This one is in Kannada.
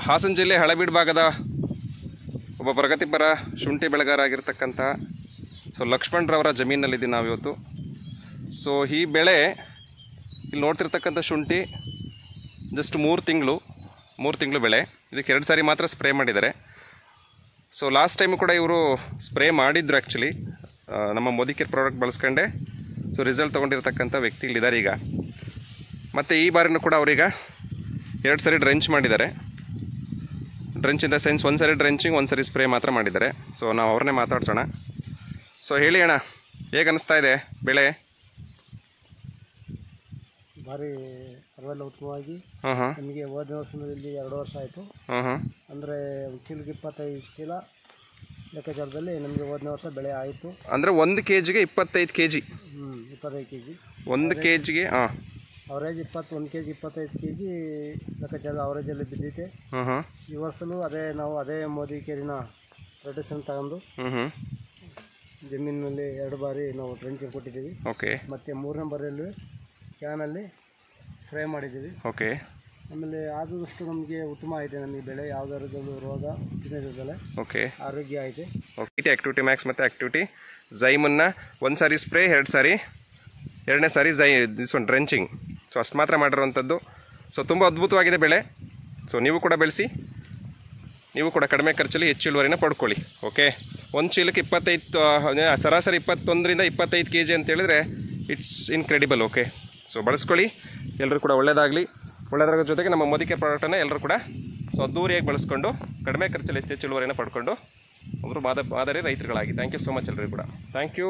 ಹಾಸನ ಜಿಲ್ಲೆ ಹಳೆಬೀಡು ಭಾಗದ ಒಬ್ಬ ಪ್ರಗತಿಪರ ಶುಂಠಿ ಬೆಳೆಗಾರ ಆಗಿರ್ತಕ್ಕಂಥ ಲಕ್ಷ್ಮಣರವರ ಜಮೀನಲ್ಲಿದ್ದೀವಿ ನಾವಿವತ್ತು. ಈ ಬೆಳೆ ಇಲ್ಲಿ ನೋಡ್ತಿರ್ತಕ್ಕಂಥ ಶುಂಠಿ ಜಸ್ಟ್ 3 ತಿಂಗಳು ಬೆಳೆ. ಇದಕ್ಕೆ 2 ಸಾರಿ ಮಾತ್ರ ಸ್ಪ್ರೇ ಮಾಡಿದ್ದಾರೆ. ಲಾಸ್ಟ್ ಟೈಮು ಕೂಡ ಇವರು ಸ್ಪ್ರೇ ಮಾಡಿದ್ರು ಆ್ಯಕ್ಚುಲಿ, ನಮ್ಮ ಮೋದಿಕೇರ್ ಪ್ರಾಡಕ್ಟ್ ಬಳಸ್ಕೊಂಡೆ ರಿಸಲ್ಟ್ ತೊಗೊಂಡಿರ್ತಕ್ಕಂಥ ವ್ಯಕ್ತಿಗಳಿದ್ದಾರೆ ಈಗ. ಮತ್ತು ಈ ಬಾರಿನೂ ಕೂಡ ಅವರೀಗ 2 ಸಾರಿ ಡ್ರೆಂಚ್ ಮಾಡಿದ್ದಾರೆ. Drench in the sense 1 sorry drenching, 1 sorry spray ಮಾತ್ರ ಮಾಡಿದ್ದಾರೆ. ನಾವು ಅವ್ರನ್ನೇ ಮಾತಾಡ್ಸೋಣ. ಹೇಳಿ ಅಣ್ಣ, ಹೇಗೆ ಅನ್ನಿಸ್ತಾ ಇದೆ ಬೆಳೆ? ಭಾರಿ ಪರವಾಗಿಲ್ಲ, ಉತ್ತಮವಾಗಿ. ನಮಗೆ ಹೋದ ವರ್ಷದಲ್ಲಿ 2 ವರ್ಷ ಆಯಿತು. ಅಂದರೆ ಚೀಲಕ್ಕೆ 25 ಚೀಲ ಲೆಕ್ಕಾಚಾರದಲ್ಲಿ ನಮಗೆ ಹೋದನೇ ವರ್ಷ ಬೆಳೆ ಆಯಿತು. ಅಂದರೆ 1 kgಗೆ 25 kg. 25 kg 1 kgಗೆ ಅವರೇಜ್ 1 kg 25 kg ಲೆಕ್ಕಾಚಾರ ಅವರೇಜಲ್ಲಿ ಬಿದ್ದೈತೆ. ಈ ವರ್ಷವೂ ನಾವು ಅದೇ ಮೋದಿ ಕೇರಿನ ಪ್ರೊಟೆಕ್ಷನ್ ತಗೊಂಡು ಜಮೀನಿನಲ್ಲಿ 2 ಬಾರಿ ನಾವು ಡ್ರೆಂಚಿಂಗ್ ಕೊಟ್ಟಿದ್ದೀವಿ. ಓಕೆ. ಮತ್ತು 3ನೇ ಬಾರಿಯಲ್ಲಿ ಕ್ಯಾನಲ್ಲಿ ಸ್ಪ್ರೇ ಮಾಡಿದ್ದೀವಿ. ಓಕೆ. ಆಮೇಲೆ ಆದಷ್ಟು ನಮಗೆ ಉತ್ತಮ ಆಯಿತು. ನಮಗೆ ಬೆಳೆ ಯಾವುದಾದ್ರು ರೋಗ ತಿನ್ನೋದಿಲ್ಲ. ಓಕೆ. ಆರೋಗ್ಯ ಐತೆ. ಓಕೆ. ಆಕ್ಟಿವಿಟಿ ಮ್ಯಾಕ್ಸ್ ಮತ್ತು ಆಕ್ಟಿವಿಟಿ ಝೈಮನ್ನ 1 ಸಾರಿ ಸ್ಪ್ರೇ, 2 ಸಾರಿ, 2ನೇ ಸಾರಿ ಡ್ರೆಂಚಿಂಗ್. ಅಷ್ಟು ಮಾತ್ರ ಮಾಡಿರುವಂಥದ್ದು. ತುಂಬ ಅದ್ಭುತವಾಗಿದೆ ಬೆಳೆ. ನೀವು ಕೂಡ ಬೆಳೆಸಿ, ನೀವು ಕೂಡ ಕಡಿಮೆ ಖರ್ಚಲ್ಲಿ ಹೆಚ್ಚು ಇಳುವರಿನ ಪಡ್ಕೊಳ್ಳಿ. ಓಕೆ. 1 ಚೀಲಕ್ಕೆ 25, ಸರಾಸರಿ 21ರಿಂದ 25 kg ಅಂತ ಹೇಳಿದ್ರೆ ಇಟ್ಸ್ ಇನ್ಕ್ರೆಡಿಬಲ್. ಓಕೆ. ಬಳಸ್ಕೊಳ್ಳಿ, ಎಲ್ಲರೂ ಕೂಡ ಒಳ್ಳೆಯದಾಗಲಿ. ಒಳ್ಳೆಯದ್ರ ಜೊತೆಗೆ ನಮ್ಮ ಮೋದಿಕೇರ್ ಪ್ರಾಡಕ್ಟನ್ನು ಎಲ್ಲರೂ ಕೂಡ ಅದ್ದೂರಿಯಾಗಿ ಬಳಸ್ಕೊಂಡು ಕಡಿಮೆ ಖರ್ಚಲ್ಲಿ ಹೆಚ್ಚು ಇಳುವರಿನ ಪಡ್ಕೊಂಡು ಒಬ್ಬರು ಮಾದರಿ ರೈತರುಗಳಾಗಿ. ಥ್ಯಾಂಕ್ ಯು ಸೋ ಮಚ್ ಎಲ್ಲರಿಗೂ ಕೂಡ. Thank you.